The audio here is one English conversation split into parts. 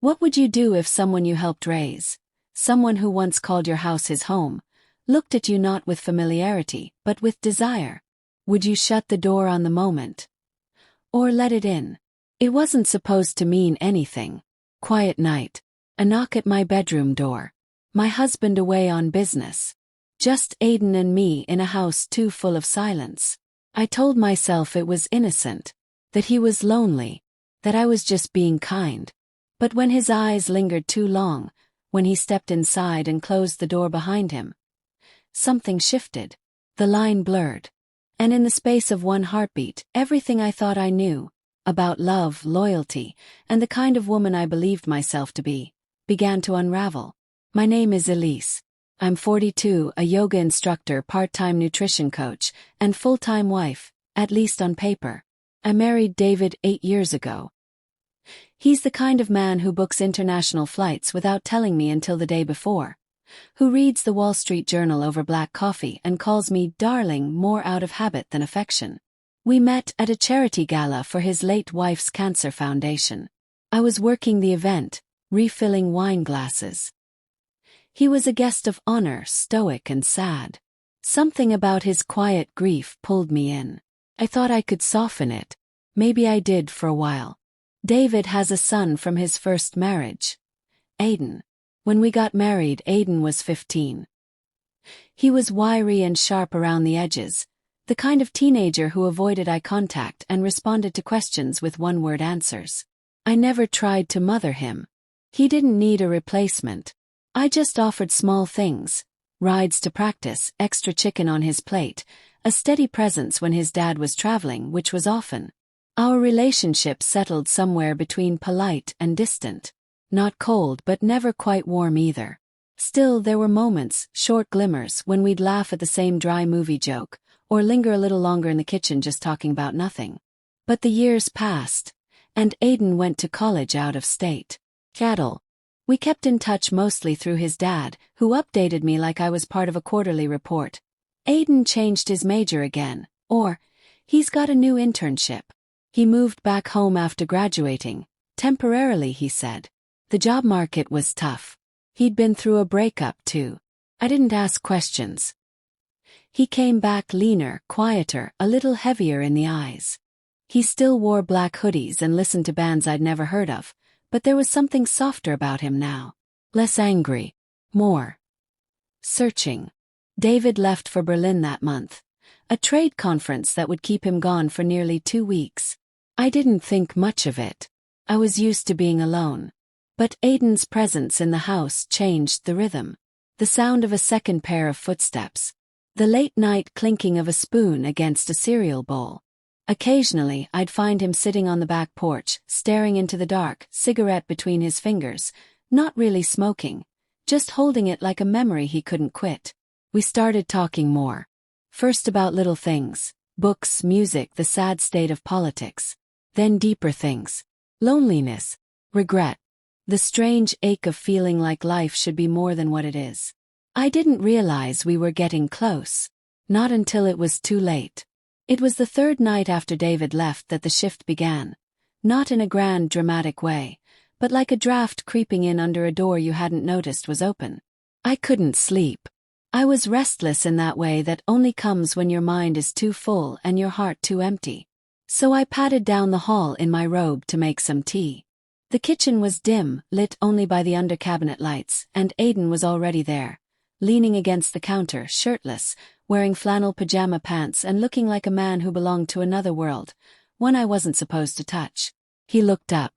What would you do if someone you helped raise, someone who once called your house his home, looked at you not with familiarity, but with desire? Would you shut the door on the moment? Or let it in? It wasn't supposed to mean anything. Quiet night. A knock at my bedroom door. My husband away on business. Just Aiden and me in a house too full of silence. I told myself it was innocent, that he was lonely, that I was just being kind. But when his eyes lingered too long, when he stepped inside and closed the door behind him, something shifted. The line blurred. And in the space of one heartbeat, everything I thought I knew, about love, loyalty, and the kind of woman I believed myself to be, began to unravel. My name is Elise. I'm 42, a yoga instructor, part-time nutrition coach, and full-time wife, at least on paper. I married David 8 years ago. He's the kind of man who books international flights without telling me until the day before, who reads the Wall Street Journal over black coffee and calls me darling more out of habit than affection. We met at a charity gala for his late wife's cancer foundation. I was working the event, refilling wine glasses. He was a guest of honor, stoic and sad. Something about his quiet grief pulled me in. I thought I could soften it. Maybe I did for a while. David has a son from his first marriage, Aiden. When we got married, Aiden was 15. He was wiry and sharp around the edges, the kind of teenager who avoided eye contact and responded to questions with one-word answers. I never tried to mother him. He didn't need a replacement. I just offered small things, rides to practice, extra chicken on his plate, a steady presence when his dad was traveling, which was often. Our relationship settled somewhere between polite and distant. Not cold but never quite warm either. Still, there were moments, short glimmers, when we'd laugh at the same dry movie joke, or linger a little longer in the kitchen just talking about nothing. But the years passed, and Aiden went to college out of state. Cattle. We kept in touch mostly through his dad, who updated me like I was part of a quarterly report. Aiden changed his major again, or, he's got a new internship. He moved back home after graduating, temporarily, he said. The job market was tough. He'd been through a breakup too. I didn't ask questions. He came back leaner, quieter, a little heavier in the eyes. He still wore black hoodies and listened to bands I'd never heard of, but there was something softer about him now. Less angry. More searching. David left for Berlin that month, a trade conference that would keep him gone for nearly 2 weeks. I didn't think much of it. I was used to being alone. But Aiden's presence in the house changed the rhythm. The sound of a second pair of footsteps. The late-night clinking of a spoon against a cereal bowl. Occasionally, I'd find him sitting on the back porch, staring into the dark, cigarette between his fingers, not really smoking, just holding it like a memory he couldn't quit. We started talking more. First about little things, books, music, the sad state of politics. Then deeper things. Loneliness. Regret. The strange ache of feeling like life should be more than what it is. I didn't realize we were getting close. Not until it was too late. It was the third night after David left that the shift began. Not in a grand, dramatic way, but like a draft creeping in under a door you hadn't noticed was open. I couldn't sleep. I was restless in that way that only comes when your mind is too full and your heart too empty. So I padded down the hall in my robe to make some tea. The kitchen was dim, lit only by the under-cabinet lights, and Aiden was already there, leaning against the counter, shirtless, wearing flannel pajama pants and looking like a man who belonged to another world, one I wasn't supposed to touch. He looked up.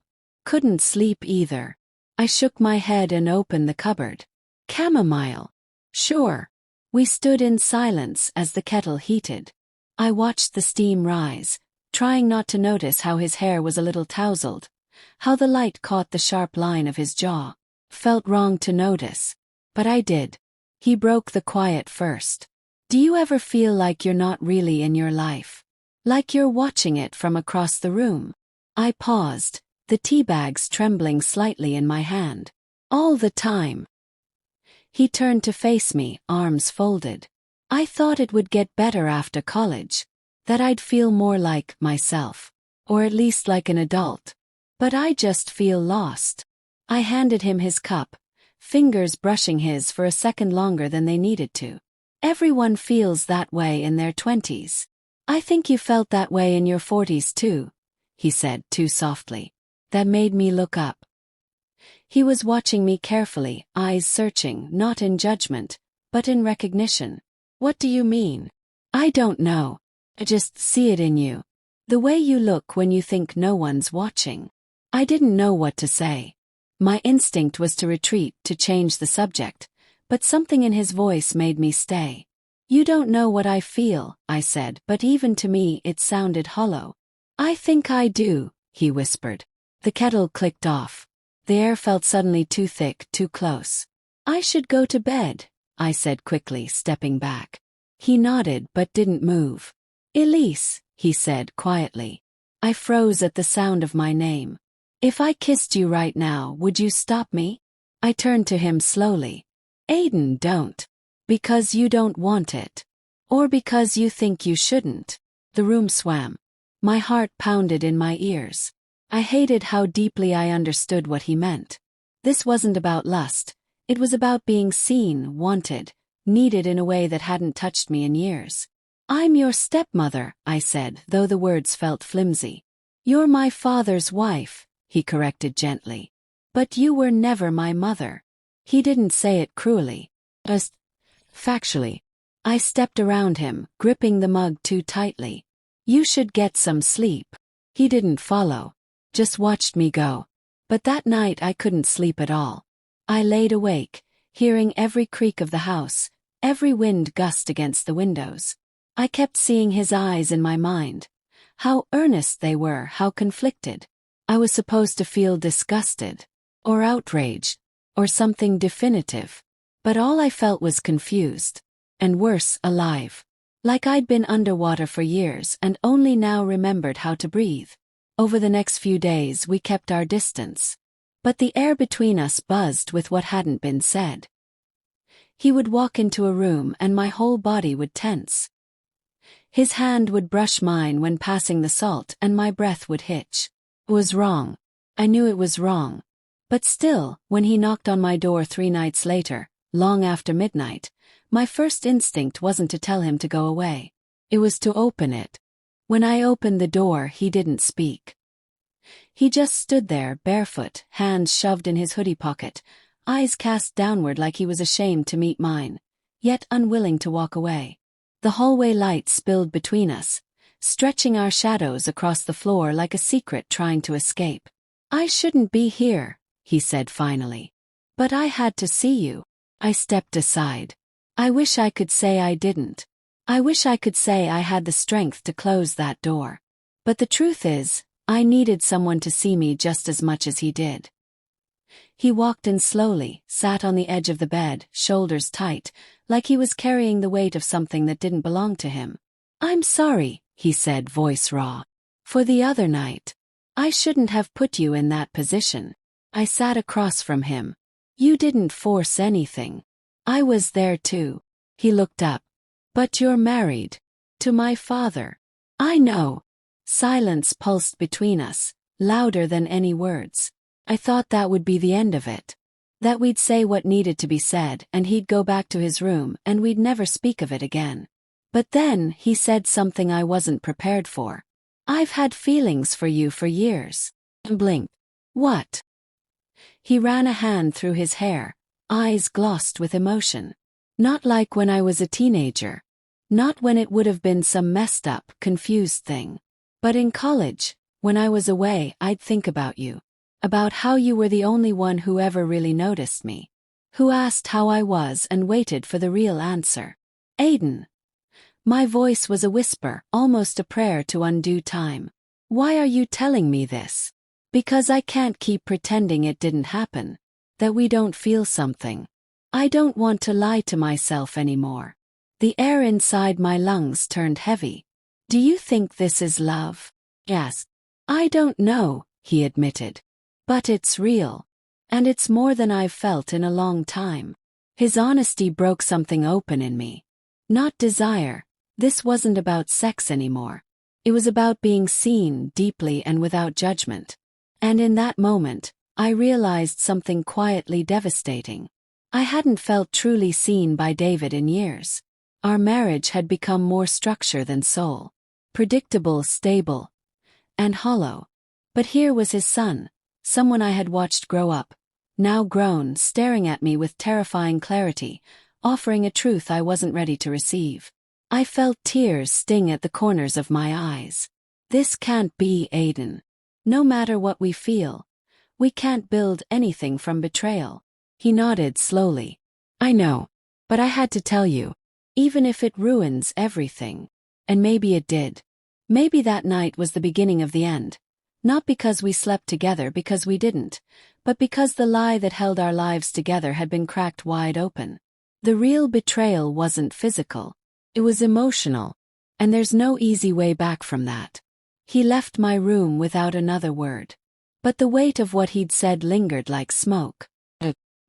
Couldn't sleep either. I shook my head and opened the cupboard. Chamomile. Sure. We stood in silence as the kettle heated. I watched the steam rise, trying not to notice how his hair was a little tousled, how the light caught the sharp line of his jaw. Felt wrong to notice. But I did. He broke the quiet first. Do you ever feel like you're not really in your life? Like you're watching it from across the room? I paused, the tea bags trembling slightly in my hand. All the time. He turned to face me, arms folded. I thought it would get better after college. That I'd feel more like myself. Or at least like an adult. But I just feel lost. I handed him his cup, fingers brushing his for a second longer than they needed to. Everyone feels that way in their 20s. I think you felt that way in your 40s too, he said too softly. That made me look up. He was watching me carefully, eyes searching, not in judgment, but in recognition. What do you mean? I don't know. I just see it in you. The way you look when you think no one's watching. I didn't know what to say. My instinct was to retreat, to change the subject, but something in his voice made me stay. You don't know what I feel, I said, but even to me it sounded hollow. I think I do, he whispered. The kettle clicked off. The air felt suddenly too thick, too close. I should go to bed, I said quickly, stepping back. He nodded but didn't move. Elise, he said quietly. I froze at the sound of my name. If I kissed you right now, would you stop me? I turned to him slowly. Aiden, don't. Because you don't want it. Or because you think you shouldn't. The room swam. My heart pounded in my ears. I hated how deeply I understood what he meant. This wasn't about lust. It was about being seen, wanted, needed in a way that hadn't touched me in years. I'm your stepmother, I said, though the words felt flimsy. You're my father's wife, he corrected gently. But you were never my mother. He didn't say it cruelly. Just factually. I stepped around him, gripping the mug too tightly. You should get some sleep. He didn't follow. Just watched me go. But that night I couldn't sleep at all. I laid awake, hearing every creak of the house, every wind gust against the windows. I kept seeing his eyes in my mind. How earnest they were, how conflicted. I was supposed to feel disgusted, or outraged, or something definitive. But all I felt was confused. And worse, alive. Like I'd been underwater for years and only now remembered how to breathe. Over the next few days we kept our distance. But the air between us buzzed with what hadn't been said. He would walk into a room and my whole body would tense. His hand would brush mine when passing the salt and my breath would hitch. It was wrong. I knew it was wrong. But still, when he knocked on my door 3 nights later, long after midnight, my first instinct wasn't to tell him to go away. It was to open it. When I opened the door, he didn't speak. He just stood there, barefoot, hands shoved in his hoodie pocket, eyes cast downward like he was ashamed to meet mine, yet unwilling to walk away. The hallway light spilled between us, stretching our shadows across the floor like a secret trying to escape. I shouldn't be here, he said finally. But I had to see you. I stepped aside. I wish I could say I didn't. I wish I could say I had the strength to close that door. But the truth is, I needed someone to see me just as much as he did. He walked in slowly, sat on the edge of the bed, shoulders tight, like he was carrying the weight of something that didn't belong to him. I'm sorry, he said, voice raw. For the other night. I shouldn't have put you in that position. I sat across from him. You didn't force anything. I was there too. He looked up. But you're married. To my father. I know. Silence pulsed between us, louder than any words. I thought that would be the end of it. That we'd say what needed to be said and he'd go back to his room and we'd never speak of it again. But then he said something I wasn't prepared for. I've had feelings for you for years. And blinked. What? He ran a hand through his hair, eyes glossed with emotion. Not like when I was a teenager. Not when it would have been some messed up, confused thing. But in college, when I was away, I'd think about you. About how you were the only one who ever really noticed me. Who asked how I was and waited for the real answer. Aiden. My voice was a whisper, almost a prayer to undo time. Why are you telling me this? Because I can't keep pretending it didn't happen. That we don't feel something. I don't want to lie to myself anymore. The air inside my lungs turned heavy. Do you think this is love? Yes. I don't know, he admitted. But it's real. And it's more than I've felt in a long time. His honesty broke something open in me. Not desire. This wasn't about sex anymore. It was about being seen deeply and without judgment. And in that moment, I realized something quietly devastating. I hadn't felt truly seen by David in years. Our marriage had become more structure than soul. Predictable, stable, and hollow. But here was his son, someone I had watched grow up, now grown, staring at me with terrifying clarity, offering a truth I wasn't ready to receive. I felt tears sting at the corners of my eyes. This can't be, Aiden. No matter what we feel, we can't build anything from betrayal. He nodded slowly. I know. But I had to tell you. Even if it ruins everything. And maybe it did. Maybe that night was the beginning of the end. Not because we slept together, because we didn't, but because the lie that held our lives together had been cracked wide open. The real betrayal wasn't physical. It was emotional. And there's no easy way back from that. He left my room without another word. But the weight of what he'd said lingered like smoke.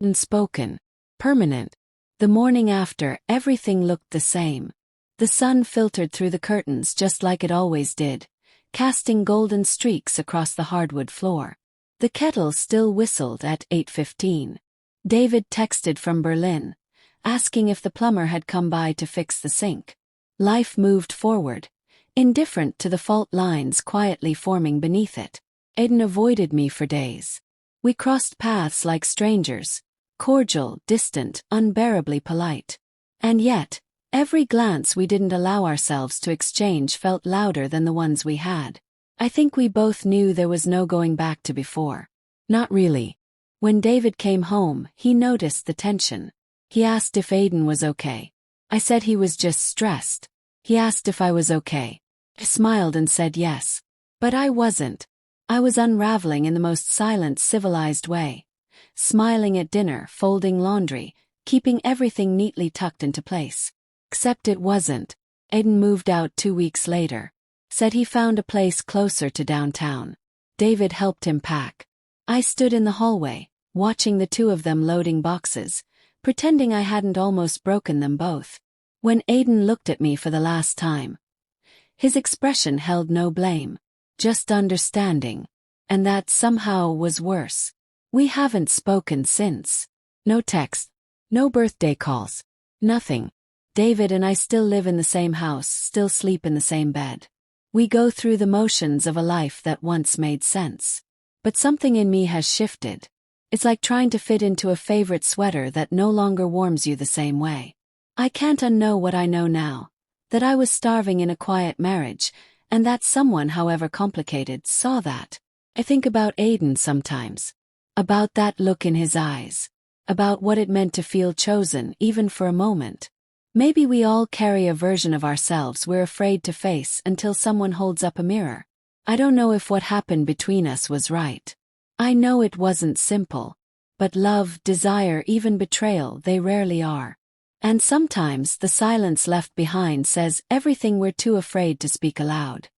Unspoken. Permanent. The morning after, everything looked the same. The sun filtered through the curtains just like it always did, casting golden streaks across the hardwood floor. The kettle still whistled at 8:15. David texted from Berlin, asking if the plumber had come by to fix the sink. Life moved forward, indifferent to the fault lines quietly forming beneath it. Aiden avoided me for days. We crossed paths like strangers, cordial, distant, unbearably polite. And yet, every glance we didn't allow ourselves to exchange felt louder than the ones we had. I think we both knew there was no going back to before. Not really. When David came home, he noticed the tension. He asked if Aiden was okay. I said he was just stressed. He asked if I was okay. I smiled and said yes. But I wasn't. I was unraveling in the most silent, civilized way. Smiling at dinner, folding laundry, keeping everything neatly tucked into place. Except it wasn't. Aiden moved out 2 weeks later. Said he found a place closer to downtown. David helped him pack. I stood in the hallway, watching the two of them loading boxes, pretending I hadn't almost broken them both. When Aiden looked at me for the last time, his expression held no blame, just understanding. And that somehow was worse. We haven't spoken since. No text. No birthday calls. Nothing. David and I still live in the same house, still sleep in the same bed. We go through the motions of a life that once made sense. But something in me has shifted. It's like trying to fit into a favorite sweater that no longer warms you the same way. I can't unknow what I know now. That I was starving in a quiet marriage, and that someone, however complicated, saw that. I think about Aiden sometimes. About that look in his eyes. About what it meant to feel chosen, even for a moment. Maybe we all carry a version of ourselves we're afraid to face until someone holds up a mirror. I don't know if what happened between us was right. I know it wasn't simple. But love, desire, even betrayal, they rarely are. And sometimes the silence left behind says everything we're too afraid to speak aloud.